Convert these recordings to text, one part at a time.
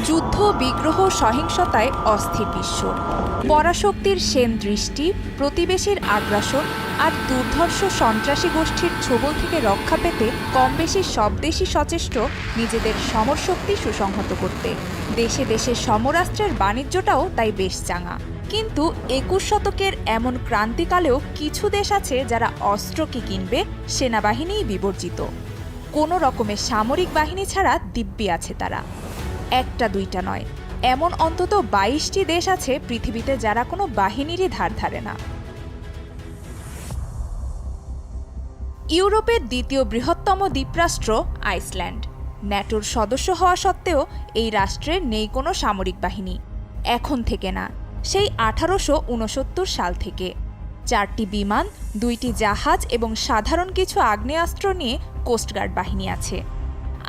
যুদ্ধ, বিগ্রহ, সহিংসতায় অস্থির বিশ্ব। পরাশক্তির সেন দৃষ্টি, প্রতিবেশীর আগ্রাসন আর দুর্ধর্ষ সন্ত্রাসী গোষ্ঠীর ছোবল থেকে রক্ষা পেতে কমবেশি সব দেশই সচেষ্ট নিজেদের সমরশক্তি সুসংহত করতে। দেশে দেশে সমরাস্ত্রের বাণিজ্যটাও তাই বেশ চাঙা। কিন্তু ২১ শতকের এমন ক্রান্তিকালেও কিছু দেশ আছে যারা অস্ত্র কি কিনবে, সেনাবাহিনীই বিবর্জিত। কোনো রকমের সামরিক বাহিনী ছাড়া দিব্যি আছে তারা। একটা দুইটা নয়, এমন অন্তত ২২টি দেশ আছে পৃথিবীতে যারা কোনো বাহিনীরই ধার ধারে না। ইউরোপের দ্বিতীয় বৃহত্তম দ্বীপরাষ্ট্র আইসল্যান্ড। ন্যাটোর সদস্য হওয়া সত্ত্বেও এই রাষ্ট্রের নেই কোনো সামরিক বাহিনী। এখন থেকে না, সেই ১৮৬৯ সাল থেকে। ৪টি বিমান, ২টি জাহাজ এবং সাধারণ কিছু আগ্নেয়াস্ত্র নিয়ে কোস্টগার্ড বাহিনী আছে।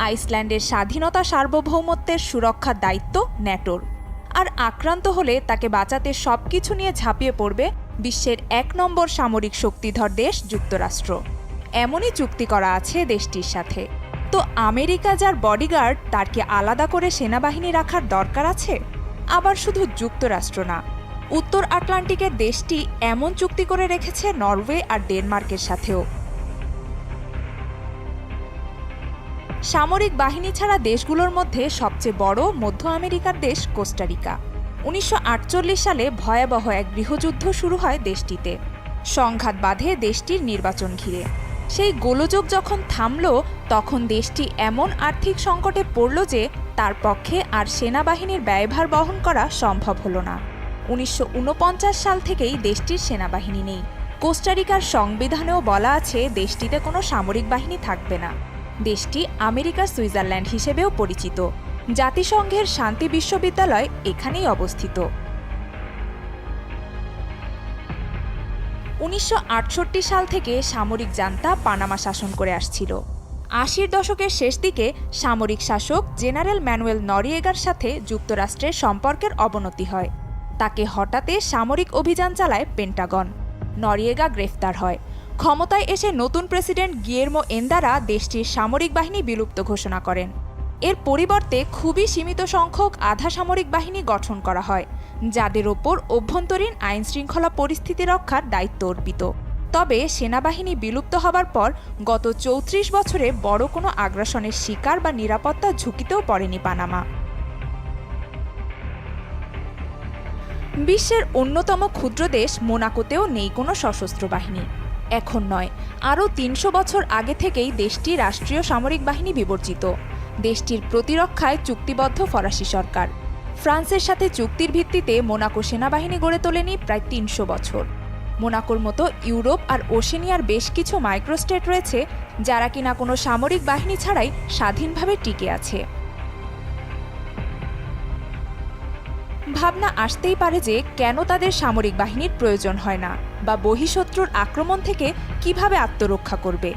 আইসল্যান্ডের স্বাধীনতা, সার্বভৌমত্বের সুরক্ষার দায়িত্ব ন্যাটোর। আর আক্রান্ত হলে তাকে বাঁচাতে সবকিছু নিয়ে ঝাঁপিয়ে পড়বে বিশ্বের ১ নম্বর সামরিক শক্তিধর দেশ যুক্তরাষ্ট্র। এমনই চুক্তি করা আছে দেশটির সাথে। তো আমেরিকা যার বডিগার্ড, তার কি আলাদা করে সেনাবাহিনী রাখার দরকার আছে? আবার শুধু যুক্তরাষ্ট্র না, উত্তর আটলান্টিকের দেশটি এমন চুক্তি করে রেখেছে নরওয়ে আর ডেনমার্কের সাথেও। সামরিক বাহিনী ছাড়া দেশগুলোর মধ্যে সবচেয়ে বড় মধ্য আমেরিকার দেশ কোস্টারিকা। ১৯৪৮ সালে ভয়াবহ এক গৃহযুদ্ধ শুরু হয় দেশটিতে। সংঘাত বাধে দেশটির নির্বাচন ঘিরে। সেই গোলযোগ যখন থামল, তখন দেশটি এমন আর্থিক সংকটে পড়ল যে তার পক্ষে আর সেনাবাহিনীর ব্যয়ভার বহন করা সম্ভব হলো না। ১৯৪৯ সাল থেকেই দেশটির সেনাবাহিনী নেই। কোস্টারিকার সংবিধানেও বলা আছে দেশটিতে কোনো সামরিক বাহিনী থাকবে না। দেশটি আমেরিকার সুইজারল্যান্ড হিসেবেও পরিচিত। জাতিসংঘের শান্তি বিশ্ববিদ্যালয় এখানেই অবস্থিত। ১৯৬৮ সাল থেকে সামরিক জান্তা পানামা শাসন করে আসছিল। ৮০-র দশকের শেষ দিকে সামরিক শাসক জেনারেল ম্যানুয়েল নরিয়েগার সাথে যুক্তরাষ্ট্রের সম্পর্কের অবনতি হয়। তাকে হঠাতে সামরিক অভিযান চালায় পেন্টাগন। নরিয়েগা গ্রেফতার হয়। ক্ষমতায় এসে নতুন প্রেসিডেন্ট গিয়ের্মো এন্দারা দেশটির সামরিক বাহিনী বিলুপ্ত ঘোষণা করেন। এর পরিবর্তে খুবই সীমিত সংখ্যক আধা সামরিক বাহিনী গঠন করা হয়, যাদের ওপর অভ্যন্তরীণ আইন শৃঙ্খলা পরিস্থিতি রক্ষার দায়িত্ব অর্পিত। তবে সেনাবাহিনী বিলুপ্ত হবার পর গত ৩৪ বছরে বড় কোনো আগ্রাসনের শিকার বা নিরাপত্তা ঝুঁকিতেও পড়েনি পানামা। বিশ্বের অন্যতম ক্ষুদ্র দেশ মোনাকোতেও নেই কোনো সশস্ত্র বাহিনী। এখন নয়, আরও ৩০০ বছর আগে থেকেই দেশটি রাষ্ট্রীয় সামরিক বাহিনী বিবর্জিত। দেশটির প্রতিরক্ষায় চুক্তিবদ্ধ ফরাসি সরকার। ফ্রান্সের সাথে চুক্তির ভিত্তিতে মোনাকো সেনাবাহিনী গড়ে তোলেনি প্রায় ৩০০ বছর। মোনাকোর মতো ইউরোপ আর ওশেনিয়ার বেশ কিছু মাইক্রোস্টেট রয়েছে যারা কিনা কোনো সামরিক বাহিনী ছাড়াই স্বাধীনভাবে টিকে আছে। ভাবনা আসতেই পারে যে কেন তাদের সামরিক বাহিনীর প্রয়োজন হয় না, বা বহিঃশত্রুর আক্রমণ থেকে কিভাবে আত্মরক্ষা করবে।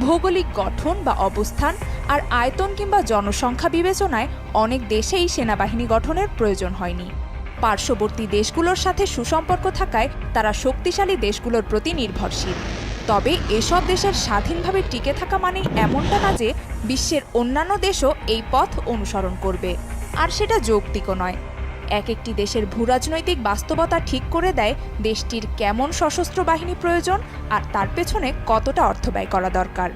ভৌগোলিক গঠন বা অবস্থান আর আয়তন কিংবা জনসংখ্যা বিবেচনায় অনেক দেশেই সেনাবাহিনী গঠনের প্রয়োজন হয়নি। পার্শ্ববর্তী দেশগুলোর সাথে সুসম্পর্ক থাকায় তারা শক্তিশালী দেশগুলোর প্রতি নির্ভরশীল। তবে এসব দেশের স্বাধীনভাবে টিকে থাকা মানেই এমনটা না যে বিশ্বের অন্যান্য দেশও এই পথ অনুসরণ করবে, আর সেটা যৌক্তিকও নয়। এক একটি দেশের ভূরাজনৈতিক বাস্তবতা ঠিক করে দেয় দেশটির কেমন সশস্ত্র বাহিনী প্রয়োজন আর তার পেছনে কতটা অর্থ ব্যয় করা দরকার।